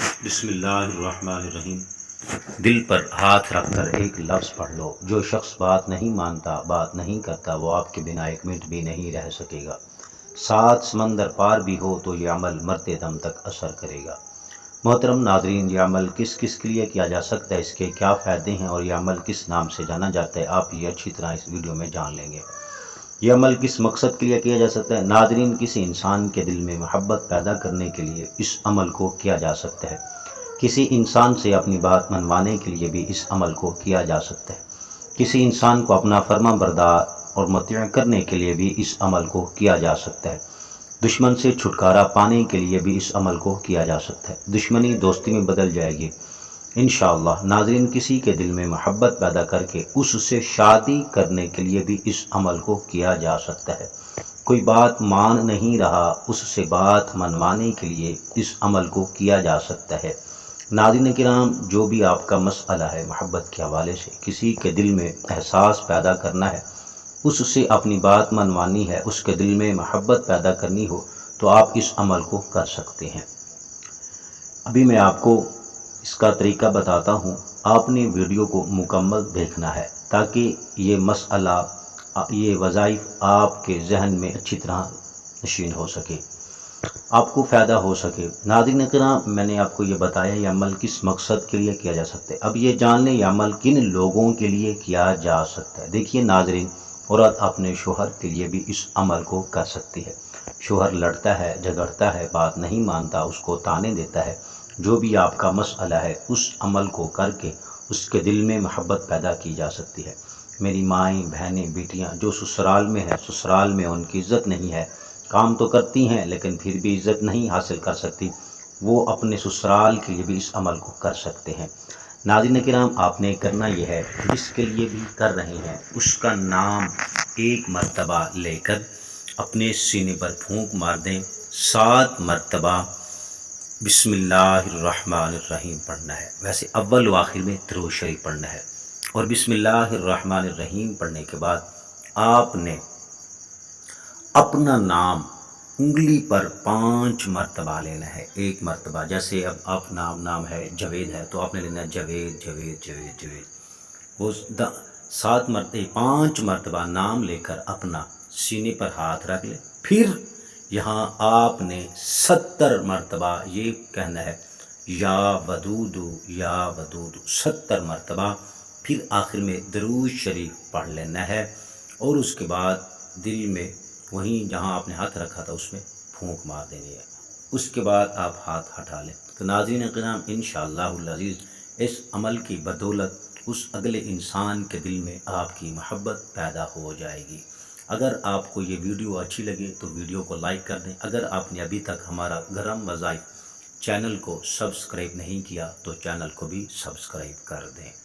بسم اللہ الرحمن الرحیم۔ دل پر ہاتھ رکھ کر ایک لفظ پڑھ لو، جو شخص بات نہیں مانتا، بات نہیں کرتا، وہ آپ کے بنا ایک منٹ بھی نہیں رہ سکے گا۔ 7 سمندر پار بھی ہو تو یہ عمل مرتے دم تک اثر کرے گا۔ محترم ناظرین، یہ عمل کس کس کے لیے کیا جا سکتا ہے، اس کے کیا فائدے ہیں اور یہ عمل کس نام سے جانا جاتا ہے، آپ یہ اچھی طرح اس ویڈیو میں جان لیں گے۔ یہ عمل کس مقصد کے لیے کیا جا سکتا ہے؟ ناظرین، کسی انسان کے دل میں محبت پیدا کرنے کے لیے اس عمل کو کیا جا سکتا ہے۔ کسی انسان سے اپنی بات منوانے کے لیے بھی اس عمل کو کیا جا سکتا ہے۔ کسی انسان کو اپنا فرما بردار اور مطیع کرنے کے لیے بھی اس عمل کو کیا جا سکتا ہے۔ دشمن سے چھٹکارا پانے کے لیے بھی اس عمل کو کیا جا سکتا ہے۔ دشمنی دوستی میں بدل جائے گی انشاءاللہ۔ ناظرین، کسی کے دل میں محبت پیدا کر کے اس سے شادی کرنے کے لیے بھی اس عمل کو کیا جا سکتا ہے۔ کوئی بات مان نہیں رہا، اس سے بات منوانے کے لیے اس عمل کو کیا جا سکتا ہے۔ ناظرین کرام، جو بھی آپ کا مسئلہ ہے محبت کے حوالے سے، کسی کے دل میں احساس پیدا کرنا ہے، اس سے اپنی بات منوانی ہے، اس کے دل میں محبت پیدا کرنی ہو تو آپ اس عمل کو کر سکتے ہیں۔ ابھی میں آپ کو اس کا طریقہ بتاتا ہوں۔ آپ نے ویڈیو کو مکمل دیکھنا ہے تاکہ یہ مسئلہ، یہ وظائف آپ کے ذہن میں اچھی طرح نشین ہو سکے، آپ کو فائدہ ہو سکے۔ ناظرین کرام، میں نے آپ کو یہ بتایا یہ عمل کس مقصد کے لیے کیا جا سکتا ہے۔ اب یہ جان لیں یہ عمل کن لوگوں کے لیے کیا جا سکتا ہے۔ دیکھیے ناظرین، عورت اپنے شوہر کے لیے بھی اس عمل کو کر سکتی ہے۔ شوہر لڑتا ہے، جھگڑتا ہے، بات نہیں مانتا، اس کو طعنے دیتا ہے، جو بھی آپ کا مسئلہ ہے، اس عمل کو کر کے اس کے دل میں محبت پیدا کی جا سکتی ہے۔ میری مائیں، بہنیں، بیٹیاں جو سسرال میں ہیں، سسرال میں ان کی عزت نہیں ہے، کام تو کرتی ہیں لیکن پھر بھی عزت نہیں حاصل کر سکتی، وہ اپنے سسرال کے لیے بھی اس عمل کو کر سکتے ہیں۔ ناظرین کرام، آپ نے کرنا یہ ہے، جس کے لیے بھی کر رہے ہیں اس کا نام ایک مرتبہ لے کر اپنے سینے پر پھونک مار دیں۔ 7 مرتبہ بسم اللہ الرحمن الرحیم پڑھنا ہے۔ ویسے اول و آخر میں درود شریف پڑھنا ہے، اور بسم اللہ الرحمن الرحیم پڑھنے کے بعد آپ نے اپنا نام انگلی پر 5 مرتبہ لینا ہے۔ ایک مرتبہ، جیسے اب آپ نام ہے جاوید ہے تو آپ نے لینا ہے جاوید جاوید جاوید جاوید۔ وہ 5 مرتبہ نام لے کر اپنا سینے پر ہاتھ رکھ لے۔ پھر یہاں آپ نے 70 مرتبہ یہ کہنا ہے یا ودود یا ودود، 70 مرتبہ۔ پھر آخر میں درود شریف پڑھ لینا ہے، اور اس کے بعد دل میں وہیں جہاں آپ نے ہاتھ رکھا تھا اس میں پھونک مار دینی ہے۔ اس کے بعد آپ ہاتھ ہٹا لیں۔ تو ناظرین کرام، انشاءاللہ العزیز اس عمل کی بدولت اس اگلے انسان کے دل میں آپ کی محبت پیدا ہو جائے گی۔ اگر آپ کو یہ ویڈیو اچھی لگے تو ویڈیو کو لائک کر دیں۔ اگر آپ نے ابھی تک ہمارا گرم وظائف چینل کو سبسکرائب نہیں کیا تو چینل کو بھی سبسکرائب کر دیں۔